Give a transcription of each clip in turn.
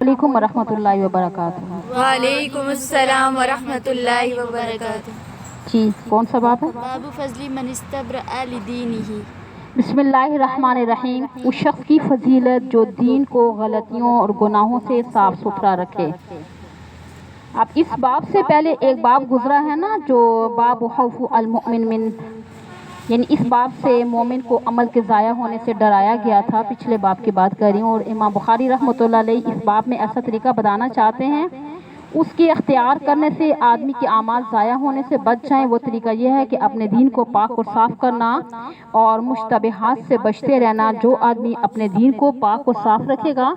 علیکم ورحمۃ اللہ وبرکاتہ۔ وعلیکم السلام ورحمۃ اللہ وبرکاتہ۔ جی کون سا باب ہے؟ باب فضل من استبرأ لدینہ۔ بسم اللہ الرحمن الرحیم۔ اس شخص کی فضیلت جو دین کو غلطیوں اور گناہوں سے صاف ستھرا رکھے۔ اب اس باب سے پہلے ایک باب گزرا ہے نا، جو باب خوف المؤمن من، یعنی اس باب سے مومن کو عمل کے ضائع ہونے سے ڈرایا گیا تھا۔ پچھلے باب کی بات کر رہی ہوں، اور امام بخاری رحمۃ اللہ علیہ اس باب میں ایسا طریقہ بتانا چاہتے ہیں اس کے اختیار کرنے سے آدمی کے اعمال ضائع ہونے سے بچ جائیں۔ وہ طریقہ یہ ہے کہ اپنے دین کو پاک اور صاف کرنا اور مشتبہات سے بچتے رہنا۔ جو آدمی اپنے دین کو پاک اور صاف رکھے گا،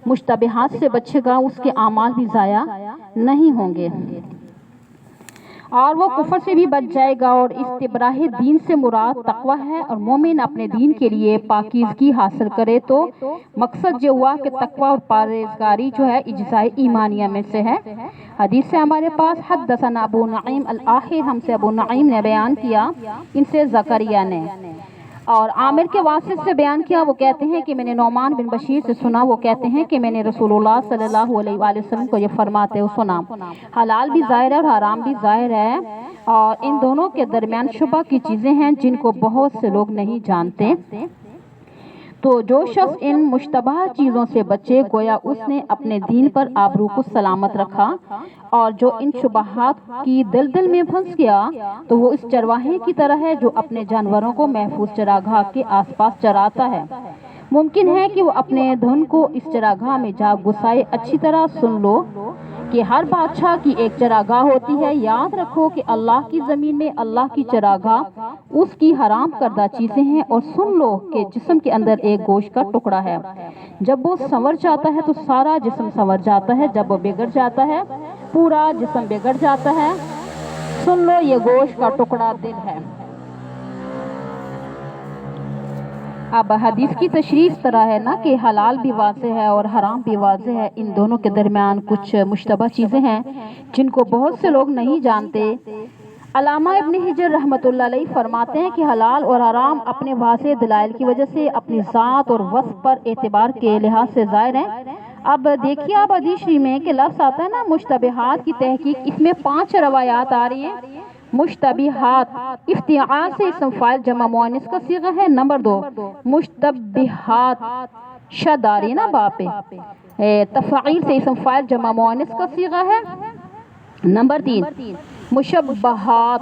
مشتبہات سے بچے گا، اس کے اعمال بھی ضائع نہیں ہوں گے اور وہ کفر سے بھی بچ جائے گا۔ اور استبراہ دین سے مراد تقوی ہے، اور مومن اپنے دین کے لیے پاکیزگی حاصل کرے تو مقصد یہ ہوا کہ تقوی اور پرہیزگاری جو ہے اجزائے ایمانیہ میں سے ہے۔ حدیث سے ہمارے پاس حدثنا ابو نعیم الآخر، ہم سے ابو نعیم نے بیان کیا، ان سے زکریا نے، اور عامر کے واسط سے بیان کیا۔ وہ کہتے ہیں کہ میں نے نعمان بن بشیر سے سنا، وہ کہتے ہیں کہ میں نے رسول اللہ صلی اللہ علیہ وآلہ وسلم کو یہ فرماتے ہوئے سنا، حلال بھی ظاہر ہے اور حرام بھی ظاہر ہے، اور ان دونوں کے درمیان شبہ کی چیزیں ہیں جن کو بہت سے لوگ نہیں جانتے۔ تو جو شخص ان مشتبہ چیزوں سے بچے، گویا اس نے اپنے دین پر آبرو کو سلامت رکھا، اور جو ان شبہات کی دلدل میں پھنس گیا تو وہ اس چرواہے کی طرح ہے جو اپنے جانوروں کو محفوظ چراگاہ کے آس پاس چراتا ہے۔ ممکن ہے کہ وہ اپنے دھن کو اس چراگاہ میں جا گھسائے۔ اچھی طرح سن لو کہ ہر بادشاہ کی ایک چراگاہ ہوتی ہے۔ یاد رکھو کہ اللہ کی زمین میں اللہ کی چراگاہ اس کی حرام کردہ چیزیں ہیں، اور سن لو کہ جسم کے اندر ایک گوشت کا ٹکڑا ہے، جب وہ سنور جاتا ہے تو سارا جسم سنور جاتا ہے، جب وہ بگڑ جاتا ہے پورا جسم بگڑ جاتا ہے۔ سن لو یہ گوشت کا ٹکڑا دل ہے۔ اب حدیث کی تشریح اس طرح ہے نا کہ حلال بھی واضح ہے اور حرام بھی واضح ہے، ان دونوں کے درمیان کچھ مشتبہ چیزیں ہیں جن کو بہت سے لوگ نہیں جانتے۔ علامہ ابن حجر رحمۃ اللہ علیہ فرماتے ہیں کہ حلال اور حرام اپنے واضح دلائل کی وجہ سے اپنی ذات اور وصف پر اعتبار کے لحاظ سے ظاہر ہیں۔ اب دیکھیے، اب حدیث شریف میں کہ لفظ آتا ہے نا مشتبہات کی تحقیق، اس میں 5 روایات آ رہی ہیں۔ مشتبہات افتعال سے اسم فاعل جمع مؤنث کا صیغہ ہے۔ نمبر 2 مشتبہات شد آ رہی ہے نا باپ پہ، تفعیل سے اسم فاعل جمع مؤنث کا صیغہ ہے۔ نمبر 3 مشبہات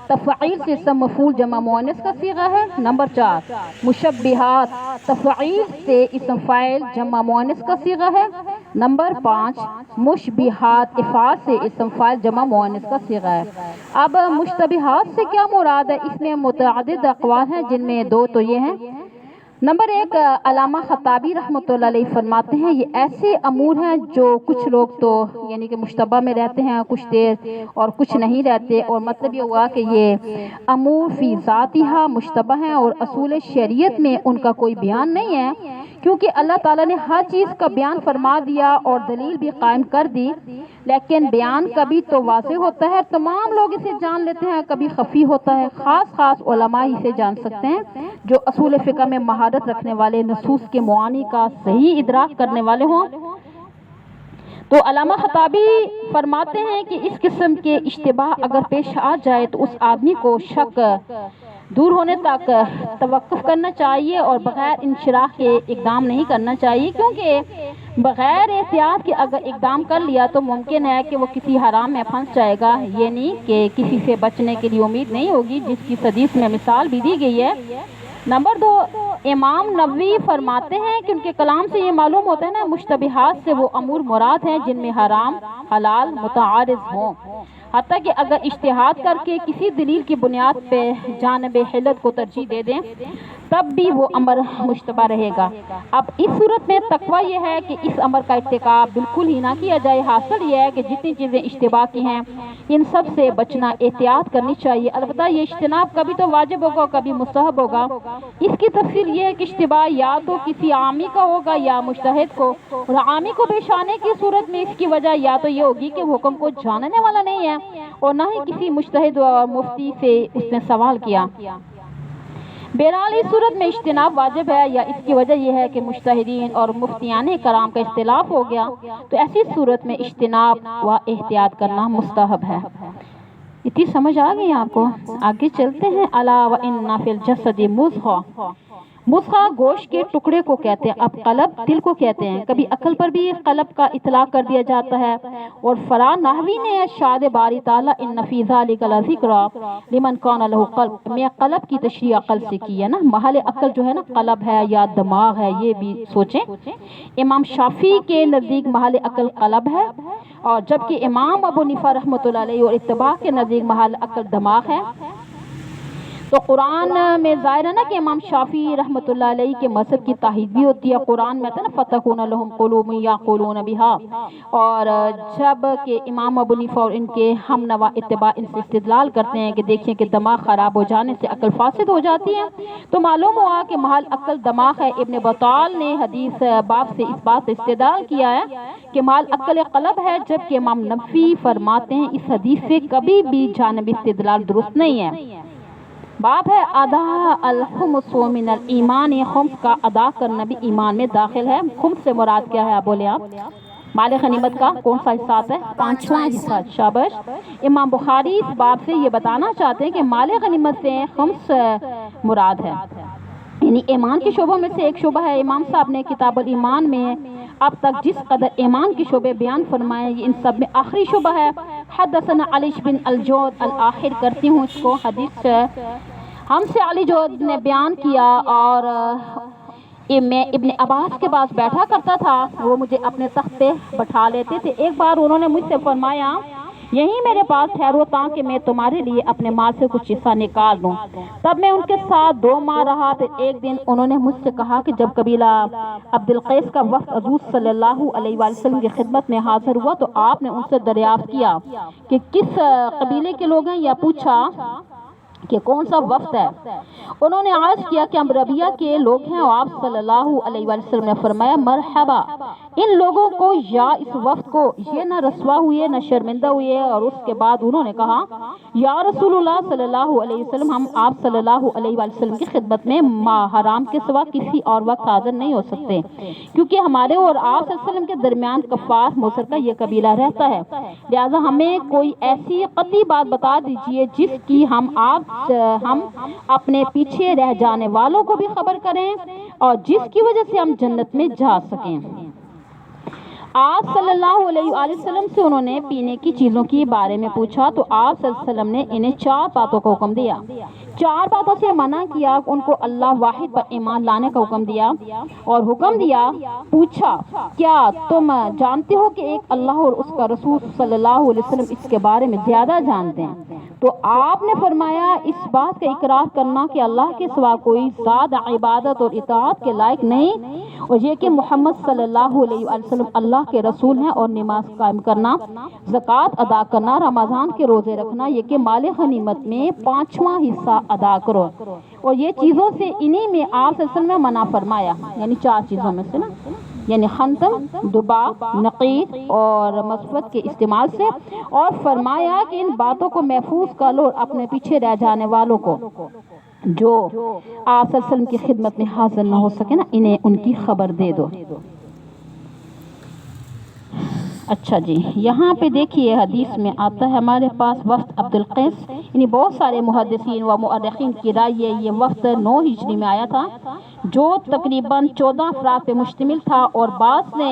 تفعیل سے اسم مفعول جمع مؤنث کا صیغہ ہے۔ نمبر 4 مشبہات تفعیل سے اسم فاعل جمع مؤنث کا صیغہ ہے۔ نمبر 5 مشبہات افعال سے اسم فاعل جمع مؤنث کا صیغہ ہے۔ اب مشتبہات سے کیا مراد ہے؟ اس میں متعدد اقوال ہیں، جن میں 2 تو یہ ہیں۔ نمبر 1 علامہ خطابی رحمۃ اللہ علیہ فرماتے ہیں یہ ایسے امور ہیں جو کچھ لوگ تو یعنی کہ مشتبہ میں رہتے ہیں کچھ دیر اور کچھ نہیں رہتے، اور مطلب یہ ہوا کہ یہ امور فی ذاتہا مشتبہ ہیں اور اصول شریعت میں ان کا کوئی بیان نہیں ہے، کیونکہ اللہ تعالیٰ نے ہر چیز کا بیان فرما دیا اور دلیل بھی قائم کر دی، لیکن بیان کبھی تو واضح ہوتا ہے، تمام لوگ اسے جان لیتے ہیں، کبھی خفی ہوتا ہے، خاص علماء اسے جان سکتے ہیں جو اصول فقہ میں مہارت رکھنے والے، نصوص کے معانی کا صحیح ادراک کرنے والے ہوں۔ تو علامہ خطابی فرماتے ہیں کہ اس قسم کے اشتباہ اگر پیش آ جائے تو اس آدمی کو شک دور ہونے تک توقف کرنا چاہیے اور بغیر انشراح کے اقدام نہیں کرنا چاہیے، کیونکہ بغیر احتیاط کے اگر اقدام کر لیا تو ممکن ہے کہ وہ کسی حرام میں پھنس جائے گا، یعنی کہ کسی سے بچنے کے لیے امید نہیں ہوگی، جس کی حدیث میں مثال بھی دی گئی ہے۔ نمبر 2 امام نووی فرماتے ہیں کہ ان کے کلام سے یہ معلوم ہوتا ہے نا مشتبہات سے وہ امور مراد ہیں جن میں حرام حلال متعارض ہوں، حتیٰ کہ اگر اجتہاد کر کے کسی دلیل کی بنیاد پہ جانب حلت کو ترجیح دے دیں تب بھی وہ امر مشتبہ رہے گا۔ اب اس صورت میں تقوی یہ ہے کہ اس امر کا ارتکاب بالکل ہی نہ کیا جائے۔ حاصل یہ ہے کہ جتنی چیزیں اشتباہ کی ہیں ان سب سے بچنا، احتیاط کرنی چاہیے۔ البتہ یہ اجتناب کبھی تو واجب ہوگا کبھی مستحب ہوگا۔ اس کی تفصیل یہ ہے کہ اشتباہ یا تو کسی عامی کا ہوگا یا مجتہد کو، اور عامی کو پیش آنے کی صورت میں اس کی وجہ یا تو یہ ہوگی کہ حکم کو جاننے والا نہیں ہے اور نہ ہی کسی مجتہد و مفتی سے اس نے سوال کیا، بہرحال اس صورت میں اجتناب واجب ہے، یا اس کی وجہ یہ ہے کہ مجتہدین اور مفتیان کرام کا اختلاف ہو گیا، تو ایسی صورت میں اجتناب و احتیاط کرنا مستحب ہے۔ اتنی سمجھ آ گئی آپ کو؟ آگے چلتے ہیں۔ الا وان فی الجسد مضغہ، مضغہ گوشت کے ٹکڑے کو کہتے ہیں، اب قلب دل کو کہتے ہیں۔ کبھی عقل پر بھی قلب کا اطلاق کر دیا جاتا ہے۔ اور فرا نحوی نے ارشاد باری تعالیٰ ان فی ذلک لذکری لمن کان لہ قلب میں قلب کی تشریح عقل سے کی ہے نا، محل عقل جو ہے نا قلب ہے یا دماغ ہے، یہ بھی سوچیں۔ امام شافعی کے نزدیک محل عقل قلب ہے، اور جبکہ امام ابو حنیفہ رحمۃ اللہ علیہ اور اتباع کے نزدیک محل عقل دماغ ہے۔ تو قرآن میں ظاہر ہے نا کہ امام شافعی رحمۃ اللہ علیہ کے مذہب کی تائید بھی ہوتی ہے۔ قرآن میں نا فتکون لہم قلوب یعقلون بہا، اور جب کہ امام ابو حنیفہ اور ان کے ہم نوا اتباع ان سے استدلال کرتے ہیں کہ دیکھیں کہ دماغ خراب ہو جانے سے عقل فاسد ہو جاتی ہے، تو معلوم ہوا کہ محل عقل دماغ ہے۔ ابن بطال نے حدیث باب سے اس بات سے استدلال کیا ہے کہ محل عقل قلب ہے، جبکہ امام نبوی فرماتے ہیں اس حدیث سے کبھی بھی جانب استدلال درست نہیں ہے۔ باب ہے ادا الخمس من الایمان، خمس کا ادا کرنا بھی ایمان میں داخل ہے۔ خمس سے مراد کیا ہے آپ بولے؟ آپ مال غنیمت کا کون سا حصہ ہے؟ پانچواں حصہ۔ شاباش۔ امام بخاری اس باب سے یہ بتانا چاہتے ہیں کہ مال غنیمت سے خمس مراد ہے، یعنی ایمان کے شعبوں میں سے ایک شعبہ ہے۔ امام صاحب نے کتاب الایمان میں اب تک جس قدر ایمان کے شعبے بیان فرمائے، یہ ان سب میں آخری شعبہ ہے۔ حدثنا علی بن الجود الآخر کرتی ہوں اس کو، حدیث ہم سے علی جود نے بیان کیا، اور میں ابن عباس کے پاس بیٹھا کرتا تھا، وہ مجھے اپنے تخت پہ بٹھا لیتے تھے۔ ایک بار انہوں نے مجھ سے فرمایا یہیں میرے پاس ٹھہرو تاکہ میں تمہارے لیے اپنے مال سے کچھ حصہ نکال دوں۔ تب میں ان کے ساتھ 2 ماہ رہا۔ پھر ایک دن انہوں نے مجھ سے کہا کہ جب قبیلہ عبد القیس کا وفد حضور صلی اللہ علیہ وآلہ وسلم کی خدمت میں حاضر ہوا تو آپ نے ان سے دریافت کیا کہ کس قبیلے کے لوگ ہیں، یا پوچھا کہ کون سا وفد ہے۔ انہوں نے عرض کیا کہ ہم ربیہ کے لوگ ہیں، اور آپ صلی اللہ علیہ وآلہ وسلم نے فرمایا مرحبا، ان لوگوں کو یا اس وفد کو یہ نہ رسوا ہوئے نہ شرمندہ ہوئے۔ اور اس کے بعد انہوں نے کہا یا رسول اللہ صلی اللہ علیہ وسلم، ہم آپ صلی اللہ علیہ وآلہ وسلم کی خدمت میں ماہ حرام کے سوا کسی اور وقت حاضر نہیں ہو سکتے، کیونکہ ہمارے اور آپ صلی اللہ علیہ وسلم کے درمیان کفار مصر کا یہ قبیلہ رہتا ہے، لہذا ہمیں کوئی ایسی قطعی بات بتا دیجئے جس کی ہم اپنے پیچھے رہ جانے والوں کو بھی خبر کریں اور جس کی وجہ سے ہم جنت میں جا سکیں۔ آپ صلی اللہ علیہ وآلہ وسلم سے انہوں نے پینے کی چیزوں کے بارے میں پوچھا تو آپ صلی اللہ علیہ وسلم نے انہیں 4 باتوں کا حکم دیا، 4 باتوں سے منع کیا، ان کو اللہ واحد پر ایمان لانے کا حکم دیا، اور حکم دیا پوچھا کیا تم جانتے ہو کہ ایک اللہ اور اس کا رسول صلی اللہ علیہ وسلم اس کے بارے میں زیادہ جانتے ہیں؟ تو آپ نے فرمایا اس بات کا اقرار کرنا کہ اللہ کے سوا کوئی ذات عبادت اور اطاعت کے لائق نہیں، اور یہ کہ محمد صلی اللہ علیہ وآلہ وسلم اللہ کے رسول ہیں، اور نماز قائم کرنا، زکوٰۃ ادا کرنا، رمضان کے روزے رکھنا، یہ کہ مال غنیمت میں 5واں حصہ ادا کرو، اور یہ چیزوں سے انہی میں آپ صلی اللہ علیہ وسلم نے منع فرمایا، یعنی 4 چیزوں میں سے نا، یعنی خنتم، دباغ، نقید اور مسوت کے استعمال سے، اور فرمایا کہ ان باتوں کو محفوظ کر لو اور اپنے پیچھے رہ جانے والوں کو جو آپ صلی اللہ علیہ وسلم کی خدمت میں حاضر نہ ہو سکے نا، انہیں ان کی خبر دے دو۔ اچھا جی، یہاں پہ دیکھیے حدیث میں آتا ہے ہمارے پاس وفد عبد القیس، یعنی بہت سارے محدثین و مؤرخین کی رائے یہ وفد 9 ہجری میں آیا تھا، جو تقریباً 14 افراد پہ مشتمل تھا، اور بعض نے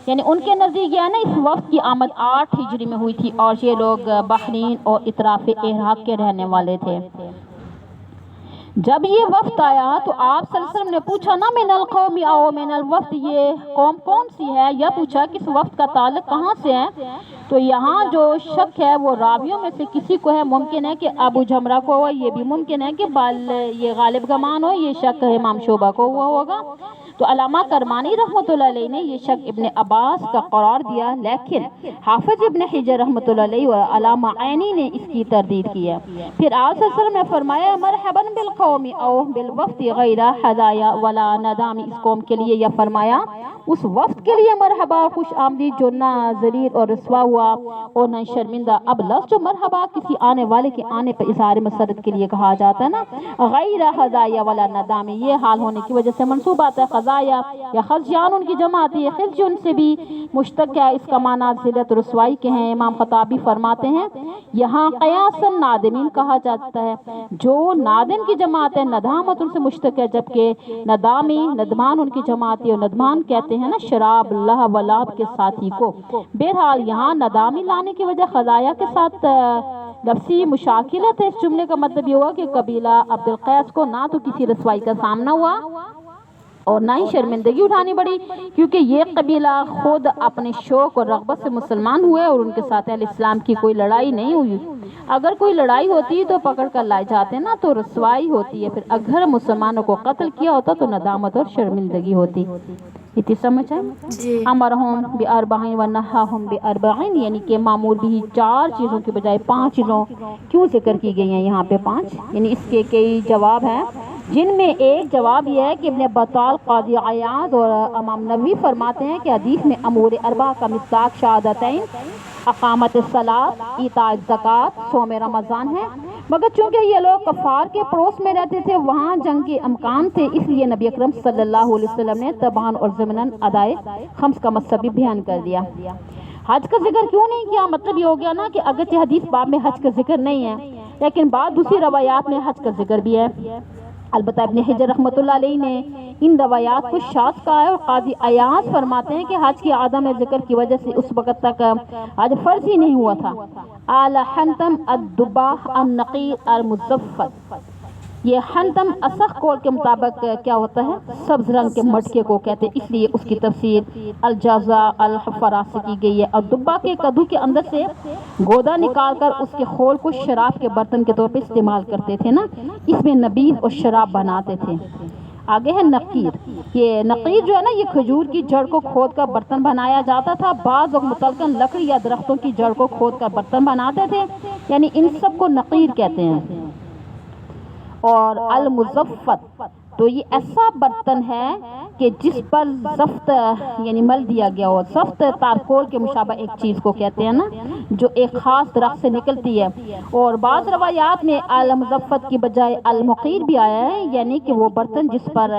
یعنی ان کے نزدیک ہے نا اس وفد کی آمد 8 ہجری میں ہوئی تھی، اور یہ لوگ بحرین اور اطراف عراق کے رہنے والے تھے۔ جب یہ وفد آیا تو آپ صلی اللہ علیہ وسلم نے پوچھا نا من القوم او من الوفد، یہ قوم کون سی ہے، یا پوچھا کہ اس وفد کا تعلق کہاں سے ہے؟ تو یہاں جو شک ہے وہ راویوں میں سے کسی کو ہے، ممکن ہے کہ ابو جمرہ کو ہوا، یہ بھی ممکن ہے کہ یہ غالب گمان ہو، یہ شک امام شعبہ کو ہوا ہوگا۔ تو علامہ کرمانی رحمۃ اللہ علیہ نے یہ شک ابن عباس کا قرار دیا، لیکن حافظ ابن حجر رحمۃ اللہ علیہ و علامہ عینی نے اس کی تردید کی ہے۔ پھر آپ صلی اللہ علیہ وسلم نے فرمایا مرحبا بالقوم او بالوفد غیر حدایا ولا ندام، اس قوم کے لیے، یا فرمایا اس وفد کے لیے مرحبا خوش آمدید جو نہ ذلیل اور رسوا ہوا اور نہ شرمندہ. اب لفظ جو مرحبا کسی آنے والے کے آنے پر اظہار مسرت کے لیے کہا جاتا ہے نا، غیر خزایا ولا ندام، یہ حال ہونے کی وجہ سے منصوب آتا ہے. خزایا یا خزیان ان کی جمع آتی ہے، خزی ان سے بھی مشتق ہے. اس کا معنی ذلت و رسوائی کے ہیں. امام خطابی فرماتے ہیں یہاں قیاساً نادمین کہا جاتا ہے. جو نادم کی جماعت ہے ندامت ان سے مشتق ہے، جبکہ ندامی ندمان ان کی جماعت ہے. اور ندمان کہتے ہیں نا شراب لہو و لعب کے ساتھی کو. بہرحال یہاں ندامی لانے کی وجہ خزایا کے ساتھ لفظی مشاکلت ہے. اس جملے کا مطلب یہ ہوا کہ قبیلہ عبد القیس کو نہ تو کسی رسوائی کا سامنا ہوا اور نہ ہی شرمندگی اٹھانی پڑی، کیونکہ یہ قبیلہ خود اپنے شوق اور رغبت سے مسلمان ہوئے اور ان کے ساتھ اہل اسلام کی کوئی لڑائی نہیں ہوئی. اگر کوئی لڑائی ہوتی تو پکڑ کر لائے جاتے نا تو رسوائی ہوتی ہے. پھر اگر مسلمانوں کو قتل کیا ہوتا تو ندامت اور شرمندگی ہوتی. اتنی سمجھ آئی؟ جی. امرہم باربعین و نہاہم باربعین، یعنی کہ معمول بھی 4 چیزوں کے بجائے 5 چیزوں کیوں ذکر کی گئی ہیں یہاں پہ 5؟ یعنی اس کے کئی جواب ہیں، جن میں ایک جواب یہ ہے کہ ابن بطال قاضی عیاض اور امام نووی فرماتے ہیں کہ حدیث میں امور 4 کا مصداق شہادتین، اقامت الصلاۃ، ایتاء الزکوٰۃ، صوم رمضان ہے. مگر چونکہ یہ لوگ کفار کے پڑوس میں رہتے تھے، وہاں جنگ کے امکان تھے، اس لیے نبی اکرم صلی اللہ علیہ وسلم نے تبعاً اور ضمناً ادائے خمس کا مطلب بھی بیان کر دیا. حج کا ذکر کیوں نہیں کیا؟ مطلب یہ ہو گیا نا کہ اگرچہ حدیث باب میں حج کا ذکر نہیں ہے لیکن بعض دوسری روایات میں حج کا ذکر بھی ہے. البتہ ابن حجر رحمۃ اللہ علیہ نے ان روایات کو شاذ کہا ہے. اور قاضی عیاض فرماتے ہیں کہ حج کی عدم ذکر کی وجہ سے اس وقت تک حج فرض ہی نہیں ہوا تھا. اعلی حنتم الدباح النقیر المزفت، یہ حنتم اصح قول کے مطابق کیا ہوتا ہے؟ سبز رنگ کے مٹکے کو کہتے ہیں، اس لیے اس کی تفسیر الجزا الحفرا سے کی گئی ہے. اور دبا کے کدو کے اندر سے گودا نکال کر اس کے خول کو شراب کے برتن کے طور پہ استعمال کرتے تھے نا، اس میں نبیذ اور شراب بناتے تھے. آگے ہے نقیر. یہ نقیر جو ہے نا یہ کھجور کی جڑ کو کھود کر برتن بنایا جاتا تھا. بعض لوگ متلقن لکڑی یا درختوں کی جڑ کو کھود کر برتن بناتے تھے، یعنی ان سب کو نقیر کہتے ہیں. اور المزفت تو یہ ایسا برتن ہے کہ جس پر زفت یعنی مل دیا گیا ہو. زفت تارکول کے مشابہ ایک چیز کو کہتے ہیں نا جو ایک خاص درخت سے نکلتی ہے. اور بعض روایات میں المزفت کی بجائے المقیر بھی آیا ہے، یعنی کہ وہ برتن جس پر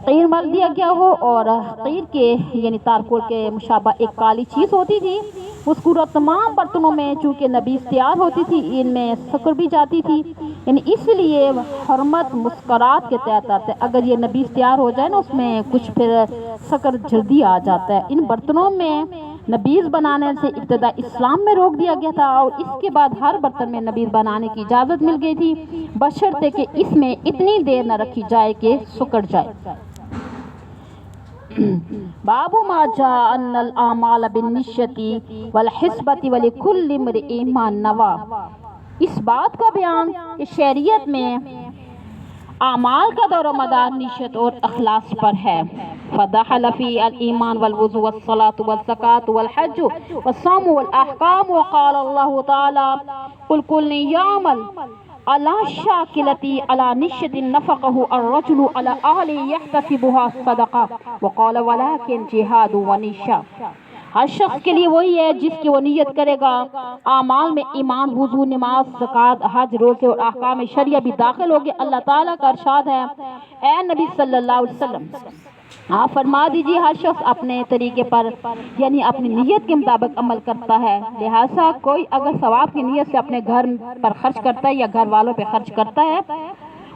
قیر مل دیا گیا ہو. اور قیر کے یعنی تارکول کے مشابہ ایک کالی چیز ہوتی تھی. مذکورہ تمام برتنوں میں چونکہ نبیذ تیار ہوتی تھی، ان میں سکر بھی جاتی تھی، یعنی اس لیے حرمت مسکرات کے تحت آتا ہے. اگر یہ نبیذ تیار ہو جائے نا اس میں کچھ پھر سکر جلدی آ جاتا ہے. ان برتنوں میں نبیذ بنانے سے ابتدا اسلام میں روک دیا گیا تھا اور اس کے بعد ہر برتن میں نبیذ بنانے کی اجازت مل گئی تھی، بشرطے کہ اس میں اتنی دیر نہ رکھی جائے کہ سکڑ جائے. باب ما جاء ان الاعمال بالنیت والحسبۃ ولکل امرئ ما نوى. اس بات کا بیان کہ شریعت میں اعمال کا دور و مدار نیت اور اخلاص پر ہے. فدخل فی الایمان والوضوء والصلاة والزکاة والحج والصوم والاحکام. وقال اللہ تعالی قل کل یعمل على شاکلتی على نشت نفقه الرجل على اہل یحتسبها صدقہ. وقال ولكن جہاد ونیشہ. ہر شخص کے لیے وہی ہے جس کی وہ نیت کرے گا. اعمال میں ایمان، وضو، نماز، زکوٰۃ، حج، روزے اور احکام شرعیہ بھی داخل ہوگے. اللہ تعالیٰ کا ارشاد ہے اے نبی صلی اللہ علیہ وسلم آپ فرما دیجیے ہر شخص اپنے طریقے پر یعنی اپنی نیت کے مطابق عمل کرتا ہے. لہٰذا کوئی اگر ثواب کی نیت سے اپنے گھر پر خرچ کرتا ہے یا گھر والوں پہ خرچ کرتا ہے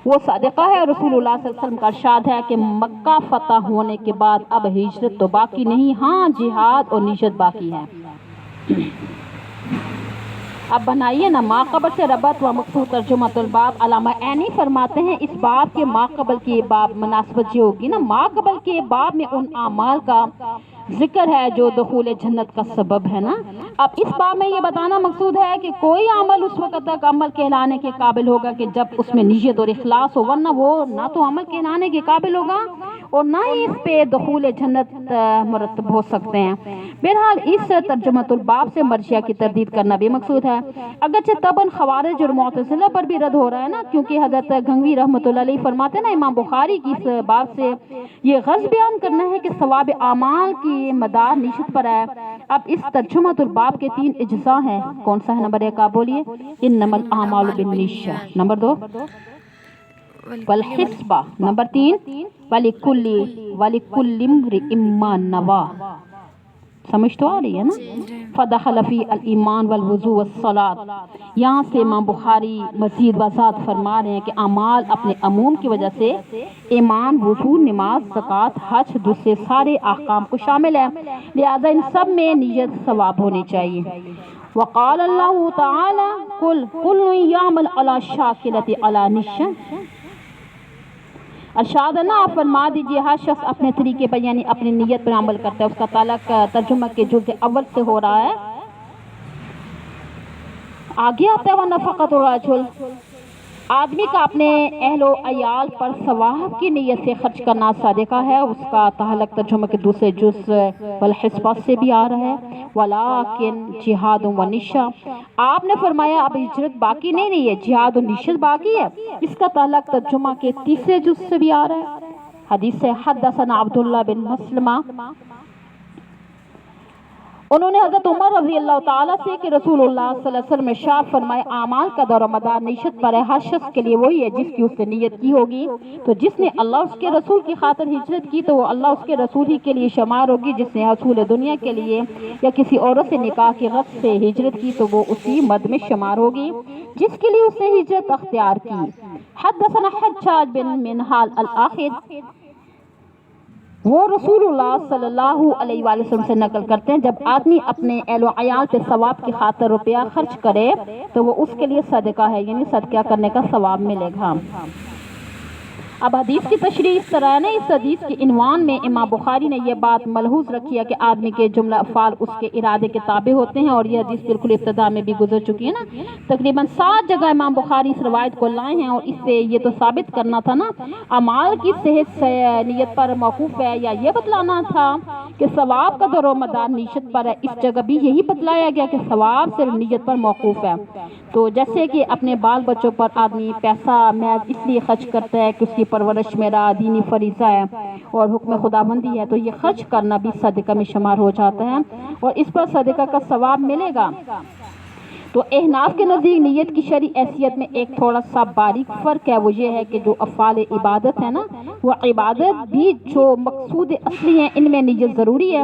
وہ صادقہ ہے. رسول اللہ صلی اللہ علیہ وسلم کا ارشاد ہے کہ مکہ فتح ہونے کے بعد اب ہجرت تو باقی نہیں، ہاں جہاد اور نیت باقی ہے. اب بنائیے نا ماقبل سے ربط و مقصود ترجمۃ الباب. علامہ عینی فرماتے ہیں اس باب کے ماقبل کی باب مناسبت یہ ہوگی نا، ماقبل کے باب میں ان اعمال کا ذکر ہے جو دخول جنت کا سبب ہے نا. اب اس باب میں یہ بتانا مقصود ہے کہ کوئی عمل اس وقت تک عمل کہلانے کے قابل ہوگا کہ جب اس میں نیت اور اخلاص ہو، ورنہ وہ نہ تو عمل کہلانے کے قابل ہوگا اور نہ ہی اس پہ دخول جنت مرتب ہو سکتے ہیں۔ بہرحال اس ترجمۃ الباب سے مرجئہ کی تردید کرنا بھی مقصود ہے، اگرچہ طبعاً خوارج اور معتزلہ پر بھی رد ہو رہا ہے نا، کیونکہ حضرت گنگوی رحمۃ اللہ علیہ فرماتے ہیں نا امام بخاری کی اس بات سے یہ غرض بیان کرنا ہے کہ ثواب اعمال کی مدار نیشت پر ہے۔ اب اس ترجمۃ الباب کے 3 اجزاء ہیں، کون سا ہے؟ نمبر 1 آپ بولیے، انما الاعمال بالنیہ، نمبر 2 والحسبہ، نمبر 3 ولکل امرئ ما نویٰ۔ سمجھ تو آ رہی ہے نا؟ فدخل فی الایمان والوضوء والصلاۃ۔ یہاں سے امام بخاری مزید وضاحت فرما رہے ہیں کہ اعمال اپنے عموم کی وجہ سے ایمان، وضو، نماز، زکوٰۃ، حج، دوسرے سارے احکام کو شامل ہے، لہذا ان سب میں نیت ثواب ہونی چاہیے۔ وقال اللہ تعالی کل یعمل علی شاکلۃ علی نیہ۔ ارشاد ہے نا، آپ فرما دیجئے ہر شخص اپنے طریقے پر یعنی اپنی نیت پر عمل کرتا ہے۔ اس کا تعلق ترجمہ کے جزء اول سے ہو رہا ہے، آگے آتا ہے وَنَفَقَةُ الرَّجُلِ، آدمی کا اپنے اہل و عیال پر ثواب کی نیت سے خرچ کرنا صدقہ ہے۔ اس کا تعلق ترجمہ کے دوسرے جز والحسبہ سے بھی آ رہا ہے، ولیکن جہاد و نیہ۔ آپ نے فرمایا اب ہجرت باقی نہیں رہی ہے، جہاد و نیت باقی ہے۔ اس کا تعلق ترجمہ کے تیسرے جز سے بھی آ رہا ہے۔ حدیث سے حدثنا عبداللہ بن مسلمہ، انہوں نے حضرت عمر رضی اللہ تعالیٰ سے کہ رسول اللہ صلی اللہ علیہ وسلم ارشاد فرمائے اعمال کا دور و مدار نیت پر ہے، ہر شخص کے لیے وہی ہے جس کی اس نے نیت کی ہوگی۔ تو جس نے اللہ اس کے رسول کی خاطر ہجرت کی تو وہ اللہ اس کے رسول ہی کے لیے شمار ہوگی، جس نے حصول دنیا کے لیے یا کسی عورت سے نکاح کی غرض سے ہجرت کی تو وہ اسی مد میں شمار ہوگی جس کے لیے اس نے ہجرت اختیار کی۔ حدثنا حجاج بن منہال الآخر، وہ رسول اللہ صلی اللہ علیہ وآلہ وسلم سے نقل کرتے ہیں جب آدمی اپنے اہل و عیال پہ ثواب کی خاطر روپیہ خرچ کرے تو وہ اس کے لیے صدقہ ہے، یعنی صدقہ کرنے کا ثواب ملے گا۔ اب حدیث کی تشریح اس طرح ہے نا، اس حدیث کے عنوان میں امام بخاری نے یہ بات ملحوظ رکھی ہے کہ آدمی کے جملہ افعال اس کے ارادے کے تابع ہوتے ہیں، اور یہ حدیث بالکل ابتدا میں بھی گزر چکی ہے نا۔ تقریباً 7 جگہ امام بخاری اس روایت کو لائے ہیں، اور اس سے یہ تو ثابت کرنا تھا نا اعمال کی صحت سے نیت پر موقوف ہے، یا یہ بتلانا تھا کہ ثواب کا دور و مدار نیت پر ہے۔ اس جگہ بھی یہی بتلایا گیا کہ ثواب صرف نیت پر موقوف ہے۔ تو جیسے کہ اپنے بال بچوں پر آدمی پیسہ محض اس لیے خرچ کرتا ہے کہ اس کی پرورش میرا دینی فریضہ ہے اور حکم خداوندی ہے، تو یہ خرچ کرنا بھی صدقہ میں شمار ہو جاتا ہے اور اس پر صدقہ کا ثواب ملے گا۔ تو احناف کے نزدیک نیت کی شرعی حیثیت میں ایک تھوڑا سا باریک فرق ہے، وہ یہ ہے کہ جو افعال عبادت ہے نا، وہ عبادت بھی جو مقصود اصلی ہیں ان میں نیت ضروری ہے،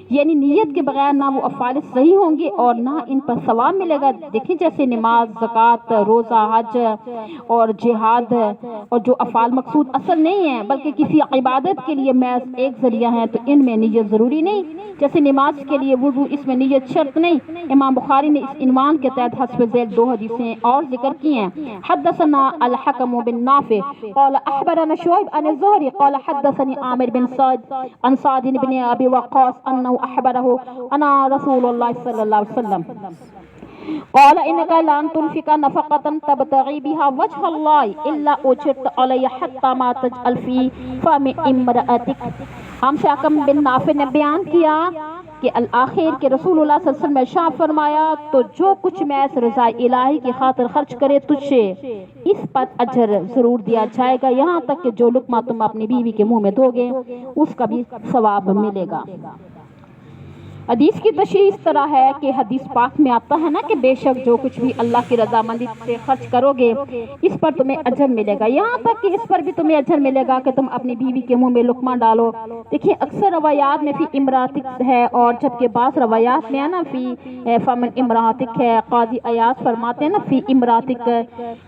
یعنی نیت کے بغیر نہ وہ افعال صحیح ہوں گے اور نہ ان پر ثواب ملے گا۔ دیکھیں جیسے نماز، زکوٰۃ، روزہ، حج اور جہاد، اور جو افعال مقصود اصل نہیں ہیں بلکہ کسی عبادت کے لیے محض ایک ذریعہ ہیں، تو ان میں نیت ضروری نہیں۔ جیسے نماز کے لیے وضو، اس میں نیت شرط نہیں۔ امام بخاری نے اس عنوان کے تحت حسب ذیل 2 حدیثیں اور ذکر کی ہیں۔ حدثنا الحکم بن نافع قال اخبرنا شعیب عن الزہری قال حدثني عامر بن سعد عن سعد بن ابی وقاص انه اخبره انا رسول اللہ صلی اللہ علیہ وسلم قال انك لن تنفق نفقة تبتغي بها وجه الله الا اجرت عليها حتى ما تجعل في فم امرأتك۔ ہم سے حکم بن نافع نے بیان کیا کہ الآخر کے رسول اللہ صلی اللہ علیہ وسلم نے ارشاد فرمایا، تو جو کچھ محض رضا الہی کی خاطر خرچ کرے تجھ سے اس پر اجر ضرور دیا جائے گا، یہاں تک کہ جو لقمہ تم اپنی بیوی کے منہ میں دو گے اس کا بھی ثواب ملے گا۔ حدیث کی تشریح اس طرح ہے کہ حدیث پاک میں آتا ہے نا کہ بے شک جو کچھ بھی اللہ کی رضامندی سے خرچ کرو گے اس پر تمہیں اجر ملے گا، یہاں تک کہ اس پر بھی تمہیں اجر ملے گا کہ تم اپنی بیوی کے منہ میں لقمہ ڈالو۔ دیکھیں اکثر روایات میں فی امراتک ہے، اور جبکہ بعض روایات میں ہے نا فی فمن امراتک ہے۔ قاضی عیاض فرماتے ہیں نا فی امراتک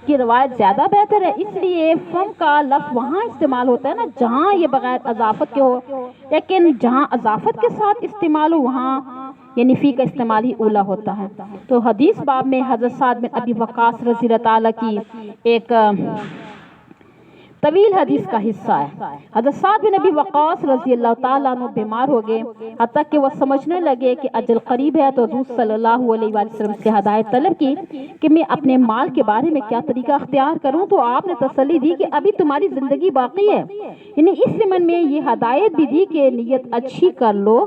کی روایت زیادہ بہتر ہے، اس لیے فم کا لفظ وہاں استعمال ہوتا ہے نا جہاں یہ بغیر اضافت کے ہو، لیکن جہاں اضافت کے ساتھ استعمال ہو وہاں یعنی فی کا استعمال ہی اولا ہوتا ہے۔ تو حدیث باب میں حضرت سعد بن ابی وقاص رضی اللہ تعالیٰ کی ایک طویل حدیث کا حصہ ہے۔ حضرت سعد بن ابی وقاص رضی اللہ تعالیٰ عنہ بیمار ہو گئے، حتیٰ کہ وہ سمجھنے لگے کہ اجل قریب ہے، تو حضور صلی اللہ علیہ وآلہ وسلم سے ہدایت طلب کی کہ میں اپنے مال کے بارے میں کیا طریقہ اختیار کروں، تو آپ نے تسلی دی کہ ابھی تمہاری زندگی باقی ہے، یعنی اس ضمن میں یہ ہدایت بھی دی کہ نیت اچھی کر لو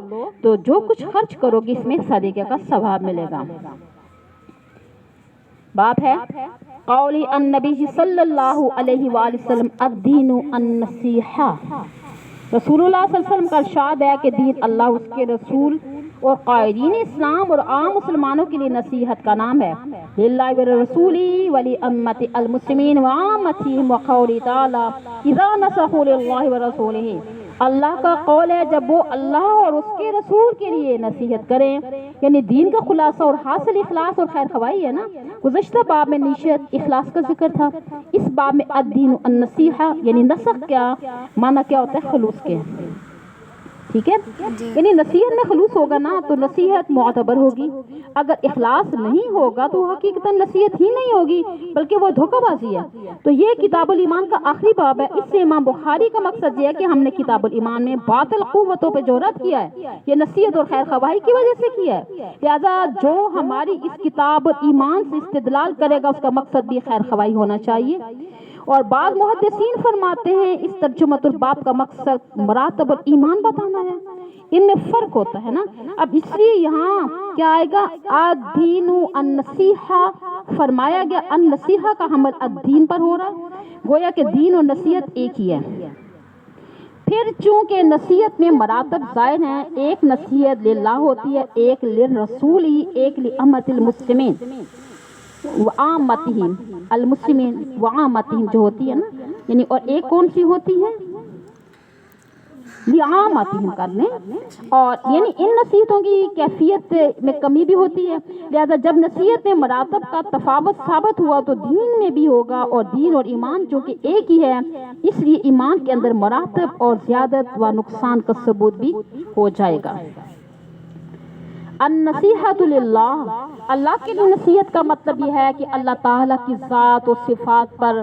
تو جو کچھ خرچ کرو گی اس میں صدقے کا ثواب ملے گا۔ باب ہے قول النبی صلی اللہ علیہ وآلہ وسلم الدین النصیحہ۔ رسول اللہ صلی اللہ علیہ وسلم کا ارشاد ہے کہ دین اللہ، اس کے رسول اور قائدین اسلام اور عام مسلمانوں کے لیے نصیحت کا نام ہے۔ للہ ورسولہ ولأمة المسلمین وعامتہم وقول تعالی اذا نصحوا للہ ورسولہ۔ اللہ کا قول ہے جب وہ اللہ اور اس کے رسول کے لیے نصیحت کریں، یعنی دین کا خلاصہ اور حاصل اخلاص اور خیر خواہی ہے نا۔ گزشتہ باب میں نصیحت اخلاص کا ذکر تھا، اس باب میں الدین النصیحہ یعنی نصح کیا معنی کیا ہوتا ہے؟ خلوص کے، ٹھیک ہے، یعنی نصیحت میں خلوص ہوگا نا تو نصیحت معتبر ہوگی، اگر اخلاص نہیں ہوگا تو حقیقتاً نصیحت ہی نہیں ہوگی بلکہ وہ دھوکہ بازی ہے۔ تو یہ کتاب الایمان کا آخری باب ہے، اس سے امام بخاری کا مقصد یہ ہے کہ ہم نے کتاب الایمان میں باطل قوتوں پہ جو رد کیا ہے یہ نصیحت اور خیر خواہی کی وجہ سے کیا ہے، لہذا جو ہماری اس کتاب ایمان سے استدلال کرے گا اس کا مقصد بھی خیر خواہی ہونا چاہیے۔ اور بعض محدثین فرماتے ہیں اس ترجمۃ الباب کا مقصد مراتب الایمان بتانا ہے، ان میں فرق ہوتا ہے نا۔ اب اس لیے یہاں کیا آئے گا؟ الدین النصیحہ فرمایا گیا، النصیحہ کا حمل الدین پر ہو رہا ہے، گویا کہ دین اور نصیحت ایک ہی ہے۔ پھر چونکہ نصیحت میں مراتب ظاہر ہیں، ایک نصیحت للہ ہوتی ہے، ایک للرسول ہی، ایک لأمة المسلمین وعامتہم، المسلمین وعامتہم جو ہوتی ہے نا، یعنی اور ایک کون سی ہوتی ہے؟ لعامتہم کر لیں، اور یعنی ان نصیحتوں کی کیفیت میں کمی بھی ہوتی ہے، لہذا جب نصیحت میں مراتب کا تفاوت ثابت ہوا تو دین میں بھی ہوگا، اور دین اور ایمان چونکہ ایک ہی ہے اس لیے ایمان کے اندر مراتب اور زیادت و نقصان کا ثبوت بھی ہو جائے گا۔ النصیحۃ للہ، اللہ کے لیے نصیحت کا مطلب یہ ہے کہ اللہ تعالیٰ کی ذات و صفات پر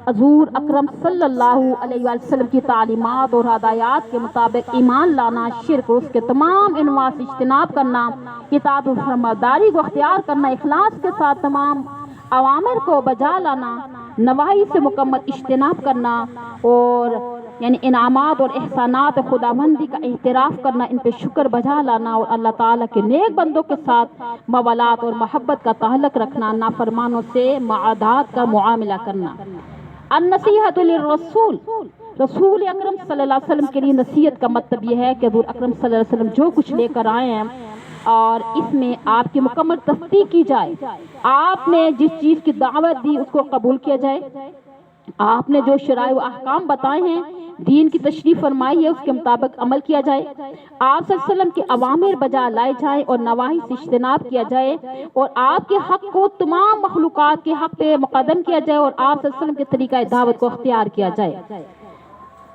حضور اکرم صلی اللہ علیہ وآلہ وسلم کی تعلیمات اور ہدایات کے مطابق ایمان لانا، شرک اور اس کے تمام انواع سے اجتناب کرنا، اطاعت و فرمانبرداری کو اختیار کرنا، اخلاص کے ساتھ تمام اوامر کو بجا لانا، نواہی سے مکمل اجتناب کرنا، اور یعنی انعامات اور احسانات خداوندی کا اعتراف کرنا، ان پہ شکر بجا لانا، اور اللہ تعالیٰ کے نیک بندوں کے ساتھ موالات اور محبت کا تعلق رکھنا، نافرمانوں سے معادات کا معاملہ کرنا۔ النصیحۃ للرسول، رسول اکرم صلی اللہ علیہ وسلم کے لیے نصیحت کا مطلب یہ ہے کہ حضور اکرم صلی اللہ علیہ وسلم جو کچھ لے کر آئے ہیں اور اس میں آپ کی مکمل تصدیق کی جائے، آپ نے جس چیز کی دعوت دی اس کو قبول کیا جائے، آپ نے جو شرائع و احکام بتائے ہیں، دین کی تشریح فرمائی ہے، اس کے مطابق عمل کیا جائے، آپ صلی اللہ علیہ وسلم کے اوامر بجا لائے جائیں اور نواہی سے اجتناب کیا جائے، اور آپ کے حق کو تمام مخلوقات کے حق پہ مقدم کیا جائے، اور آپ صلی اللہ علیہ وسلم کے طریقہ دعوت کو اختیار کیا جائے۔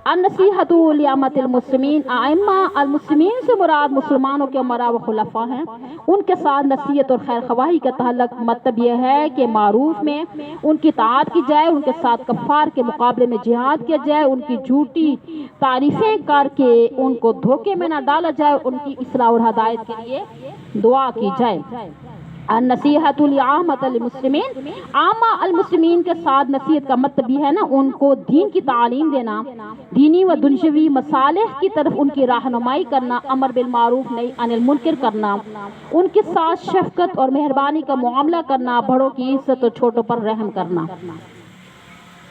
النصیحۃ لأمة المسلمین، ائمہ المسلمین سے مراد مسلمانوں کے امراء و خلفاء ہیں، ان کے ساتھ نصیحت اور خیر خواہی کا تعلق مطلب یہ ہے کہ معروف میں ان کی اطاعت کی جائے، ان کے ساتھ کفار کے مقابلے میں جہاد کیا جائے، ان کی جھوٹی تعریفیں کر کے ان کو دھوکے میں نہ ڈالا جائے، ان کی اصلاح اور ہدایت کے لیے دعا کی جائے۔ النصیحۃ لعامة المسلمین، عامہ المسلمین کے ساتھ نصیحت کا مطلب یہ ہے نا ان کو دین کی تعلیم دینا، دینی و دنیوی مصالح کی طرف ان کی رہنمائی کرنا، امر بالمعروف نہی عن المنکر کرنا، ان کے ساتھ شفقت اور مہربانی کا معاملہ کرنا، بڑوں کی عزت اور چھوٹوں پر رحم کرنا۔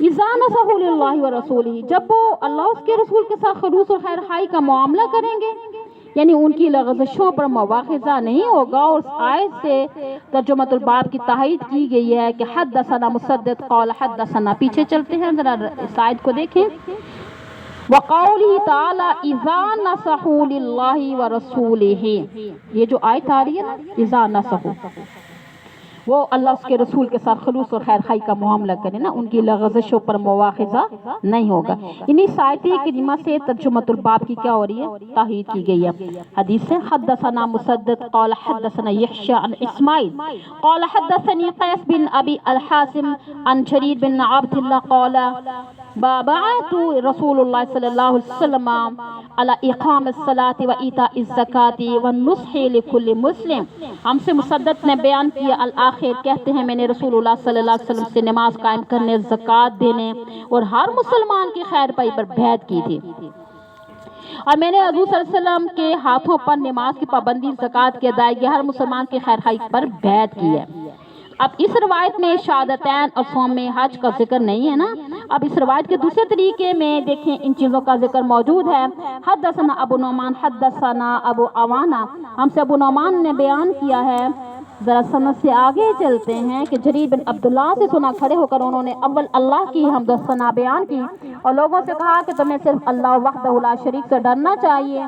اذا نصحوا للہ ورسولہ، جب وہ اللہ اس کے رسول کے ساتھ خلوص اور خیر خواہی کا معاملہ کریں گے، یعنی ان کی لغزشوں پر مواخذہ نہیں ہوگا، اور اس آیت سے ترجمۃ الباب کی تائید کی گئی ہے کہ حدثنا مسدد قال حدثنا، پیچھے چلتے ہیں ذرا اس آیت کو دیکھیں، وقوله تعالی اذا نصحوا للہ ورسولہ، یہ جو آیت آ رہی ہے نا اذا نصحوا، وہ اللہ اس کے رسول کے ساتھ خلوص اور خیر خائی کا معاملہ کرے نا، ان کی لغزشوں پر مواخذہ نہیں ہوگا۔ انہی آیت کریمہ سے ترجمۃ الباب کی کیا ہو رہی ہے؟ تائید کی گئی ہے۔ حدیث سے حدثنا مسدد قال حدثنا یحیی عن اسماعیل قال حدثني قیس بن ابی الحاسم عن جریر بن عبد اللہ قال بعث رسول اللہ صلی اللہ علیہ وسلم على اقام الصلاة و ایتاء الزکاة والنصح لكل مسلم۔ ہم سے مسدد نے بیان کیا الآخر کہتے ہیں میں نے رسول اللہ صلی اللہ علیہ وسلم سے نماز قائم کرنے، زکوٰۃ دینے اور ہر مسلمان کی خیر پائی پر بیعت کی تھی، اور میں نے حضور صلی اللہ علیہ وسلم کے ہاتھوں پر نماز کی پابندی، زکوٰۃ کی ادائیگی، ہر مسلمان کی خیر خائی پر بیعت کی ہے۔ اب اس روایت میں شہادتین اور صوم میں حج کا ذکر نہیں ہے نا۔ اب اس روایت کے دوسرے طریقے میں دیکھیں ان چیزوں کا ذکر موجود ہے۔ حدثنا ابو نعمان حدثنا ابو عوانہ، ہم سے ابو نعمان نے بیان کیا ہے، ذرا سند سے آگے چلتے ہیں کہ جریر بن عبداللہ سے سنا، کھڑے ہو کر انہوں نے اول اللہ کی حمد و ثنا بیان کی اور لوگوں سے کہا کہ تمہیں صرف اللہ وحدہ لا شریک سے ڈرنا چاہیے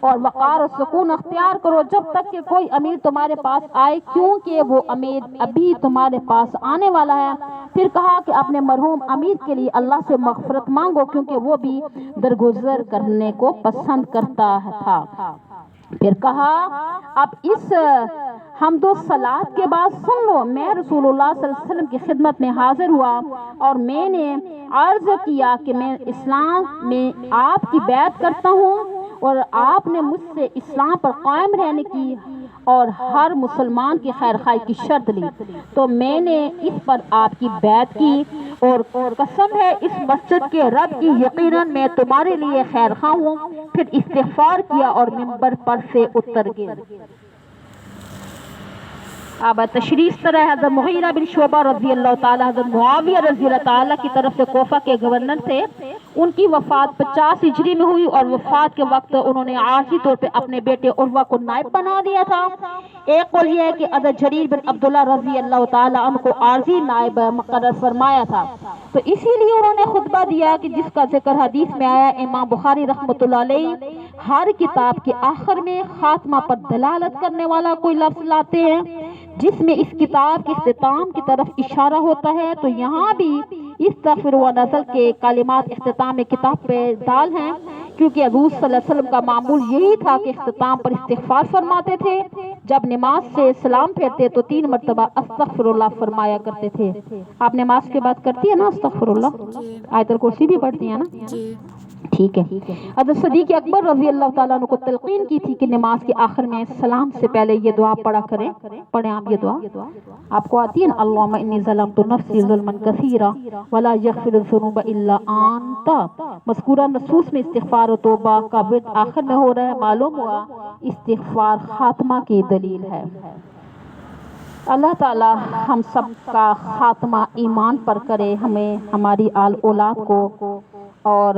اور وقار و سکون اختیار کرو جب تک کہ کوئی امیر تمہارے پاس آئے، کیونکہ وہ امیر ابھی تمہارے پاس آنے والا ہے۔ پھر کہا کہ اپنے مرحوم امیر کے لیے اللہ سے مغفرت مانگو کیونکہ وہ بھی درگزر کرنے کو پسند کرتا تھا۔ پھر کہا اب اس حمد و صلات کے بعد سن لو، میں رسول اللہ صلی اللہ علیہ وسلم کی خدمت میں حاضر ہوا اور میں نے عرض کیا کہ میں اسلام میں آپ کی بیعت کرتا ہوں اور آپ نے مجھ سے اسلام پر قائم رہنے کی اور ہر مسلمان کی خیر خائی کی شرط لی، تو میں نے اس پر آپ کی بیعت کی اور قسم ہے اس مسجد کے رب کی یقیناً میں تمہارے لیے خیر خواہ ہوں۔ پھر استغفار کیا اور منبر پر سے اتر گئے۔ اب تشریح طرح حضرت مغیرہ بن شعبہ رضی اللہ تعالیٰ حضرت معاویہ رضی اللہ تعالیٰ کی طرف سے کوفہ کے گورنر تھے، ان کی وفات 50 ہجری میں ہوئی اور وفات کے وقت انہوں نے عارضی طور پہ اپنے بیٹے عروہ کو نائب بنا دیا تھا۔ ایک قول یہ ہے کہ حضرت جریر بن عبداللہ رضی اللہ تعالیٰ عنہ کو عارضی نائب مقرر فرمایا تھا، تو اسی لیے انہوں نے خطبہ دیا کہ جس کا ذکر حدیث میں آیا۔ امام بخاری رحمۃ اللہ علیہ ہر کتاب کے آخر میں خاتمہ پر دلالت کرنے والا کوئی لفظ لاتے ہیں جس میں اس کتاب کے اختتام کی طرف اشارہ ہوتا ہے، تو یہاں بھی استغفر و نزل کے کلمات اختتام کتاب پہ دال ہیں، کیونکہ حضور صلی اللہ علیہ وسلم کا معمول یہی تھا کہ اختتام پر استغفار فرماتے تھے۔ جب نماز سے سلام پھیرتے تو 3 مرتبہ استغفر اللہ فرمایا کرتے تھے۔ آپ نماز کے بعد کرتی ہے نا استغفر اللہ؟ آیت الکرسی بھی پڑھتی ہے نا؟ ٹھیک ہے۔ حضرت صدیق اکبر رضی اللہ تعالیٰ عنہ کو تلقین کی تھی کہ نماز کے آخر میں سلام سے پہلے یہ دعا پڑھا کریں۔ پڑھیں آپ یہ دعا، آپ کو آتی ہے نا؟ اللہم انی ظلمت نفسی ظلما کثیرا ولا یغفر الذنوب الا انت۔ مذکورہ نصوص میں استغفار و توبہ کا ورد آخر میں ہو رہا ہے، معلوم ہوا استغفار خاتمہ کی دلیل ہے۔ اللہ تعالی ہم سب کا خاتمہ ایمان پر کرے، ہمیں، ہماری آل اولاد کو اور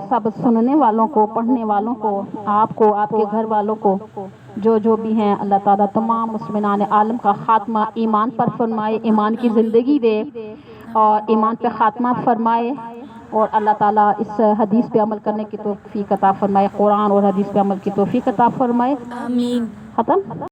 سب سننے والوں کو، پڑھنے والوں کو، آپ کو، آپ کے گھر والوں کو، جو بھی ہیں، اللہ تعالیٰ تمام مسلمان عالم کا خاتمہ ایمان پر فرمائے، ایمان کی زندگی دے اور ایمان پہ خاتمہ فرمائے، اور اللہ تعالیٰ اس حدیث پہ عمل کرنے کی توفیق عطا فرمائے، قرآن اور حدیث پہ عمل کی توفیق عطا فرمائے۔ آمین۔ ختم۔